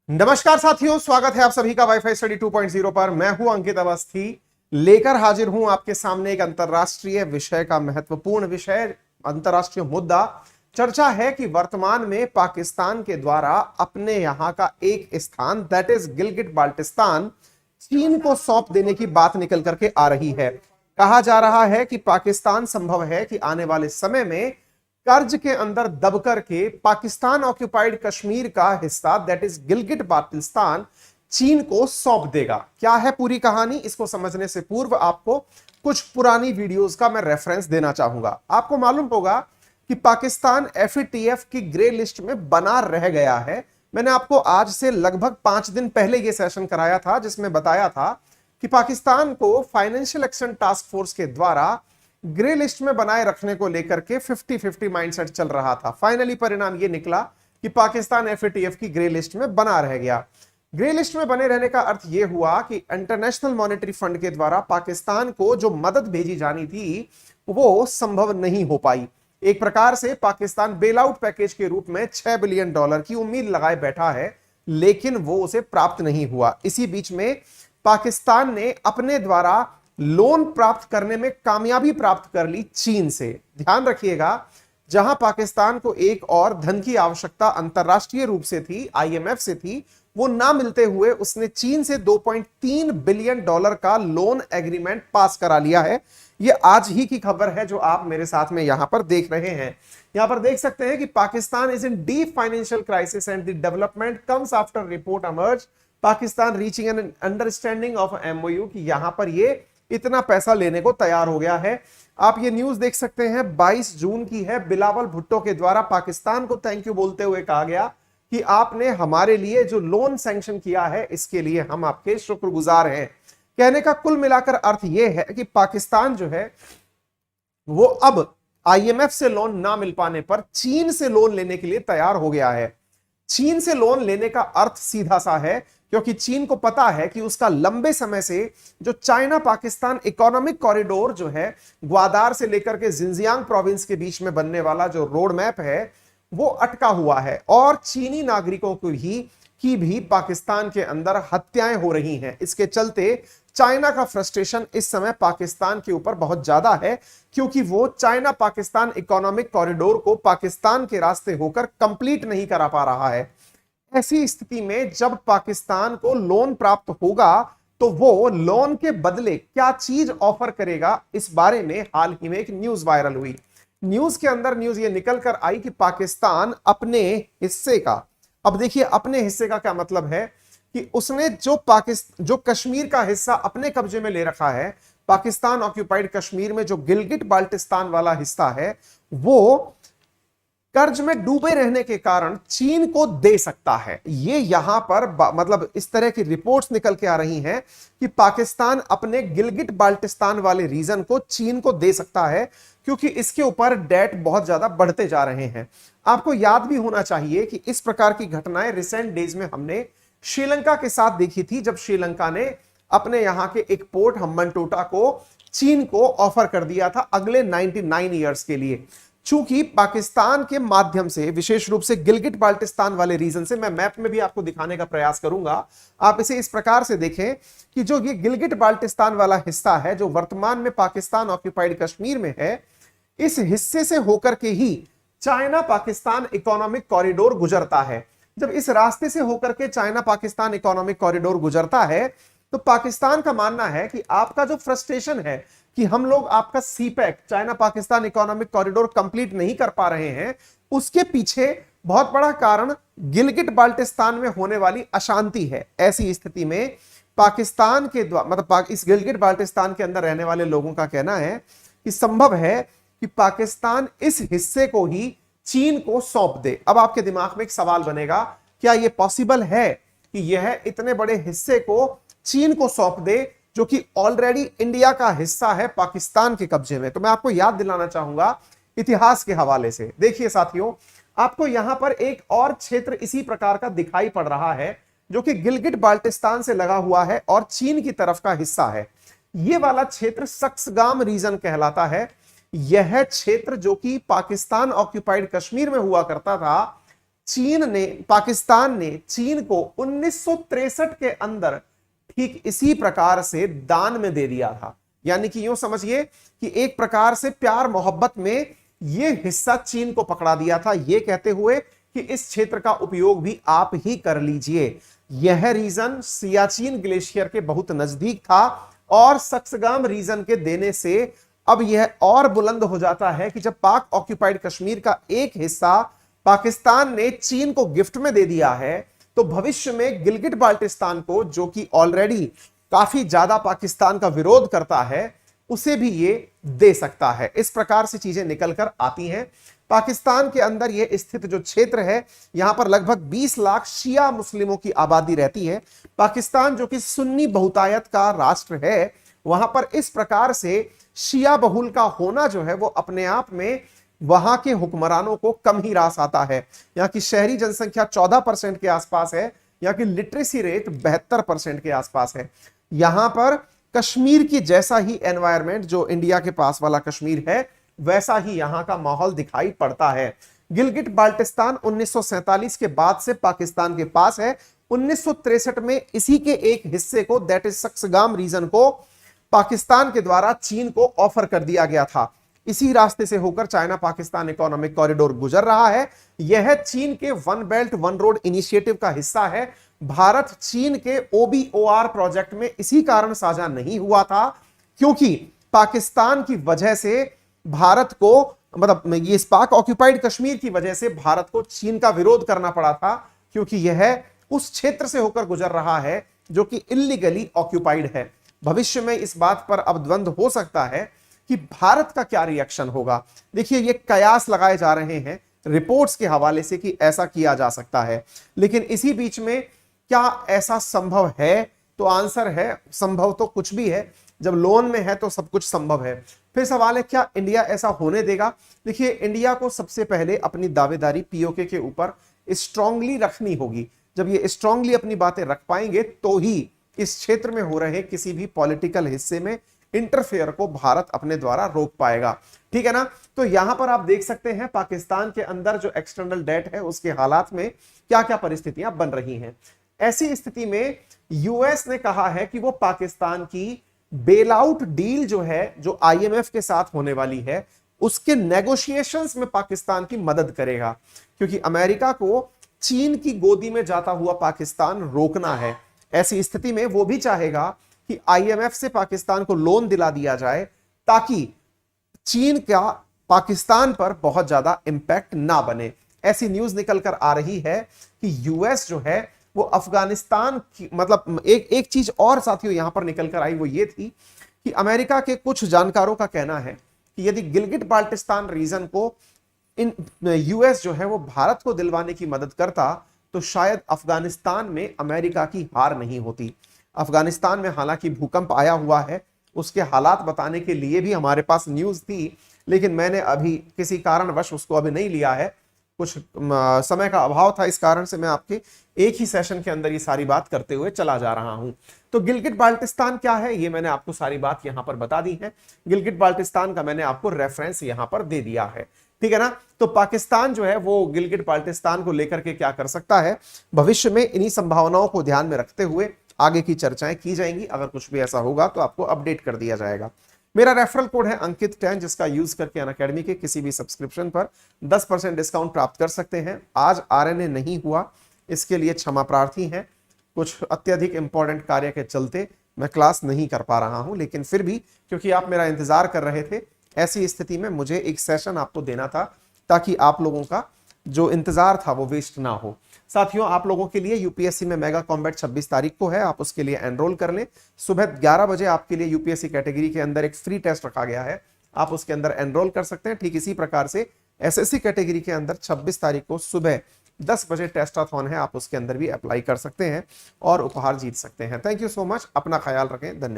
नमस्कार साथियों, स्वागत है आप सभी का वाईफाई स्टडी 2.0 पर। मैं हूं अंकित अवस्थी, लेकर हाजिर हूं आपके सामने एक अंतरराष्ट्रीय विषय का महत्वपूर्ण विषय, अंतरराष्ट्रीय मुद्दा। चर्चा है कि वर्तमान में पाकिस्तान के द्वारा अपने यहां का एक स्थान, दैट इज गिलगिट बाल्टिस्तान, चीन को सौंप देने की बात निकल करके आ रही है। कहा जा रहा है कि पाकिस्तान संभव है कि आने वाले समय में कर्ज के अंदर दब करके पाकिस्तान ऑक्यूपाइड कश्मीर का हिस्सा, दैट इज गिलगिट बाल्टिस्तान, चीन को सौंप देगा। क्या है पूरी कहानी, इसको समझने से पूर्व आपको कुछ पुरानी वीडियोस का मैं रेफरेंस देना चाहूंगा। आपको मालूम होगा कि पाकिस्तान एफएटीएफ की ग्रे लिस्ट में बना रह गया है। मैंने आपको आज से लगभग 5 दिन पहले यह सेशन कराया था, जिसमें बताया था कि पाकिस्तान को फाइनेंशियल एक्शन टास्क फोर्स के द्वारा ग्रे लिस्ट में बनाए रखने को लेकर के 50-50 माइंडसेट चल रहा था। फाइनली परिणाम यह निकला कि पाकिस्तान एफएटीएफ की ग्रे लिस्ट में बना रह गया। ग्रे लिस्ट में बने रहने का अर्थ यह हुआ कि इंटरनेशनल मॉनेटरी फंड के द्वारा पाकिस्तान को जो मदद भेजी जानी थी वो संभव नहीं हो पाई। एक प्रकार से पाकिस्तान बेल आउट पैकेज के रूप में $6 बिलियन की उम्मीद लगाए बैठा है, लेकिन वो उसे प्राप्त नहीं हुआ। इसी बीच में पाकिस्तान ने अपने द्वारा लोन प्राप्त करने में कामयाबी प्राप्त कर ली चीन से। ध्यान रखिएगा, जहां पाकिस्तान को एक और धन की आवश्यकता अंतरराष्ट्रीय रूप से थी, आईएमएफ से थी, वो ना मिलते हुए उसने चीन से $2.3 बिलियन का लोन एग्रीमेंट पास करा लिया है। ये आज ही की खबर है जो आप मेरे साथ में यहां पर देख रहे हैं। यहां पर देख सकते हैं कि Pakistan is in deep financial crisis and the development comes after report emerged Pakistan reaching an understanding of MOU, कि यहां पर ये इतना पैसा लेने को तैयार हो गया है। आप ये न्यूज देख सकते हैं, 22 जून की है। बिलावल भुट्टो के द्वारा पाकिस्तान को थैंक यू बोलते हुए कहा गया कि आपने हमारे लिए जो लोन सैंक्शन किया है इसके लिए हम आपके शुक्रगुजार हैं। कहने का कुल मिलाकर अर्थ यह है कि पाकिस्तान जो है वो अब आईएमएफ से लोन ना मिल पाने पर चीन से लोन लेने के लिए तैयार हो गया है। चीन से लोन लेने का अर्थ सीधा सा है, क्योंकि चीन को पता है कि उसका लंबे समय से जो चाइना पाकिस्तान इकोनॉमिक कॉरिडोर जो है, ग्वादार से लेकर के जिंजियांग प्रोविंस के बीच में बनने वाला जो रोड मैप है वो अटका हुआ है, और चीनी नागरिकों की भी पाकिस्तान के अंदर हत्याएं हो रही हैं। इसके चलते चाइना का फ्रस्ट्रेशन इस समय पाकिस्तान के ऊपर बहुत ज्यादा है, क्योंकि वो चाइना पाकिस्तान इकोनॉमिक कॉरिडोर को पाकिस्तान के रास्ते होकर कंप्लीट नहीं करा पा रहा है। ऐसी स्थिति में जब पाकिस्तान को लोन प्राप्त होगा तो वो लोन के बदले क्या चीज ऑफर करेगा, इस बारे में हाल ही में एक न्यूज वायरल हुई। न्यूज के अंदर न्यूज ये निकल कर आई कि पाकिस्तान अपने हिस्से का, अब देखिए अपने हिस्से का क्या मतलब है कि उसने जो कश्मीर का हिस्सा अपने कब्जे में ले रखा है, पाकिस्तान ऑक्यूपाइड कश्मीर में जो गिलगिट बाल्टिस्तान वाला हिस्सा है, वो कर्ज में डूबे रहने के कारण चीन को दे सकता है। ये यहां पर मतलब इस तरह की रिपोर्ट्स निकल के आ रही हैं कि पाकिस्तान अपने गिलगिट बाल्टिस्तान वाले रीजन को चीन को दे सकता है, क्योंकि इसके ऊपर डेट बहुत ज्यादा बढ़ते जा रहे हैं। आपको याद भी होना चाहिए कि इस प्रकार की घटनाएं रिसेंट डेज में हमने श्रीलंका के साथ देखी थी, जब श्रीलंका ने अपने यहां के एक पोर्ट हम्बनटोटा को चीन को ऑफर कर दिया था अगले 99 ईयर्स के लिए। चूंकि पाकिस्तान के माध्यम से, विशेष रूप से गिलगिट बाल्टिस्तान वाले रीजन से, मैं मैप में भी आपको दिखाने का प्रयास करूंगा, आप इसे इस प्रकार से देखें कि जो ये गिलगिट बाल्टिस्तान वाला हिस्सा है जो वर्तमान में पाकिस्तान ऑक्यूपाइड कश्मीर में है, इस हिस्से से होकर के ही चाइना पाकिस्तान इकोनॉमिक कॉरिडोर गुजरता है। जब इस रास्ते से होकर के चाइना पाकिस्तान इकोनॉमिक कॉरिडोर गुजरता है तो पाकिस्तान का मानना है कि आपका जो फ्रस्ट्रेशन है कि हम लोग आपका CPEC, China Pakistan economic corridor complete नहीं कर पा रहे हैं, उसके पीछे बहुत बड़ा कारण गिलगिट बाल्टिस्तान में होने वाली अशांति है। ऐसी स्थिति में पाकिस्तान के द्वारा, मतलब इस गिलगिट बाल्टिस्तान के अंदर रहने वाले लोगों का कहना है कि संभव है कि पाकिस्तान इस हिस्से को ही चीन को सौंप दे। अब आपके दिमाग में एक सवाल बनेगा, क्या यह पॉसिबल है कि यह इतने बड़े हिस्से को चीन को सौंप दे जो कि ऑलरेडी इंडिया का हिस्सा है पाकिस्तान के कब्जे में? तो मैं आपको याद दिलाना चाहूंगा इतिहास के हवाले से। देखिए साथियों, आपको यहां पर एक और क्षेत्र इसी प्रकार का दिखाई पड़ रहा है जो कि गिलगिट बाल्टिस्तान से लगा हुआ है और चीन की तरफ का हिस्सा है। यह वाला क्षेत्र सक्सगाम रीजन कहलाता है। यह क्षेत्र जो कि पाकिस्तान ऑक्यूपाइड कश्मीर में हुआ करता था, पाकिस्तान ने चीन को 1963 के अंदर ठीक इसी प्रकार से दान में दे दिया था। यानी कि यूं समझिए कि एक प्रकार से प्यार मोहब्बत में यह हिस्सा चीन को पकड़ा दिया था, यह कहते हुए कि इस क्षेत्र का उपयोग भी आप ही कर लीजिए। यह रीजन सियाचिन ग्लेशियर के बहुत नजदीक था और सक्सगाम रीजन के देने से अब यह और बुलंद हो जाता है कि जब पाक ऑक्यूपाइड कश्मीर का एक हिस्सा पाकिस्तान ने चीन को गिफ्ट में दे दिया है, तो भविष्य में गिलगिट बाल्टिस्तान को, जो कि ऑलरेडी काफी ज्यादा पाकिस्तान का विरोध करता है, उसे भी ये दे सकता है। इस प्रकार से चीजें निकल कर आती हैं। पाकिस्तान के अंदर यह स्थित जो क्षेत्र है, यहां पर लगभग 20 लाख शिया मुस्लिमों की आबादी रहती है। पाकिस्तान जो कि सुन्नी बहुतायत का राष्ट्र है, वहां पर इस प्रकार से शिया बहुल का होना जो है वो अपने आप में वहां के हुक्मरानों को कम ही रास आता है। यहाँ की शहरी जनसंख्या 14% के आसपास है, यहाँ की लिटरेसी रेट 72% के आसपास है। यहां पर कश्मीर की जैसा ही एनवायरमेंट, जो इंडिया के पास वाला कश्मीर है, वैसा ही यहां का माहौल दिखाई पड़ता है। गिलगिट बाल्टिस्तान 1947 के बाद से पाकिस्तान के पास है। 1963 में इसी के एक हिस्से को, दैट इज सक्सगाम रीजन को, पाकिस्तान के द्वारा चीन को ऑफर कर दिया गया था। इसी रास्ते से होकर चाइना पाकिस्तान इकोनॉमिक कॉरिडोर गुजर रहा है। यह चीन के one belt one road initiative का हिस्सा है। भारत चीन के OBOR प्रोजेक्ट में इसी कारण साझा नहीं हुआ था, क्योंकि पाकिस्तान की वजह से भारत को, मतलब ये पाक ऑक्यूपाइड कश्मीर की वजह से भारत को चीन का विरोध करना पड़ा था, क्योंकि यह उस क्षेत्र से होकर गुजर रहा है जो कि इल्लीगली ऑक्यूपाइड है। भविष्य में इस बात पर अब द्वंद्व हो सकता है कि भारत का क्या रिएक्शन होगा। देखिए, ये कयास लगाए जा रहे हैं रिपोर्ट्स के हवाले से कि ऐसा किया जा सकता है, लेकिन इसी बीच में क्या ऐसा संभव है? तो आंसर है संभव तो कुछ भी है। जब लोन में है तो सब कुछ संभव है। फिर सवाल है, क्या इंडिया ऐसा होने देगा? देखिए, इंडिया को सबसे पहले अपनी दावेदारी POK के ऊपर स्ट्रांगली रखनी होगी। जब ये स्ट्रांगली अपनी बातें रख पाएंगे तो ही इस क्षेत्र में हो रहे किसी भी पॉलिटिकल हिस्से में इंटरफेयर को भारत अपने द्वारा रोक पाएगा। ठीक है ना? तो यहां पर आप देख सकते हैं पाकिस्तान के अंदर जो एक्सटर्नल डेट है उसके हालात में क्या क्या परिस्थितियां बन रही हैं। ऐसी स्थिति में यूएस ने कहा है कि वो पाकिस्तान की बेल आउट डील जो है, जो IMF के साथ होने वाली है, उसके नेगोशिएशंस में पाकिस्तान की मदद करेगा, क्योंकि अमेरिका को चीन की गोदी में जाता हुआ पाकिस्तान रोकना है। ऐसी स्थिति में वो भी चाहेगा कि IMF से पाकिस्तान को लोन दिला दिया जाए, ताकि चीन का पाकिस्तान पर बहुत ज्यादा इंपैक्ट ना बने। ऐसी न्यूज निकल कर आ रही है कि यूएस जो है वो अफगानिस्तान की, मतलब एक चीज और साथियों यहां पर निकल कर आई, वो ये थी कि अमेरिका के कुछ जानकारों का कहना है कि यदि गिलगिट बाल्टिस्तान रीजन को यूएस जो है वो भारत को दिलवाने की मदद करता, तो शायद अफगानिस्तान में अमेरिका की हार नहीं होती। अफगानिस्तान में हालांकि भूकंप आया हुआ है, उसके हालात बताने के लिए भी हमारे पास न्यूज थी, लेकिन मैंने अभी किसी कारणवश उसको अभी नहीं लिया है। कुछ समय का अभाव था, इस कारण से मैं आपके एक ही सेशन के अंदर ये सारी बात करते हुए चला जा रहा हूं। तो गिलगिट बाल्टिस्तान क्या है, ये मैंने आपको सारी बात यहां पर बता दी है। गिलगिट बाल्टिस्तान का मैंने आपको रेफरेंस यहां पर दे दिया है। ठीक है ना? तो पाकिस्तान जो है वो गिलगिट बाल्टिस्तान को लेकर के क्या कर सकता है, भविष्य में इन्हीं संभावनाओं को ध्यान में रखते हुए आगे की चर्चाएं की जाएंगी। अगर कुछ भी ऐसा होगा तो आपको अपडेट कर दिया जाएगा। मेरा रेफरल कोड है अंकित 10, जिसका यूज करके अनअकैडमी के किसी भी सब्सक्रिप्शन पर 10% डिस्काउंट प्राप्त कर सकते हैं। आज RNA नहीं हुआ, इसके लिए क्षमा प्रार्थी हैं। कुछ अत्यधिक इंपॉर्टेंट कार्य के चलते मैं क्लास नहीं कर पा रहा हूं, लेकिन फिर भी क्योंकि आप मेरा इंतजार कर रहे थे, ऐसी स्थिति में मुझे एक सेशन आपको देना था, ताकि आप लोगों का जो इंतजार था वो वेस्ट ना हो। साथियों, आप लोगों के लिए यूपीएससी में मेगा कॉम्बैट 26 तारीख को है, आप उसके लिए एनरोल कर लें। सुबह 11 बजे आपके लिए यूपीएससी कैटेगरी के अंदर एक फ्री टेस्ट रखा गया है, आप उसके अंदर एनरोल कर सकते हैं। ठीक इसी प्रकार से एसएससी कैटेगरी के अंदर 26 तारीख को सुबह 10 बजे टेस्टाथॉन है, आप उसके अंदर भी अप्लाई कर सकते हैं और उपहार जीत सकते हैं। थैंक यू सो मच, अपना ख्याल रखें, धन्यवाद।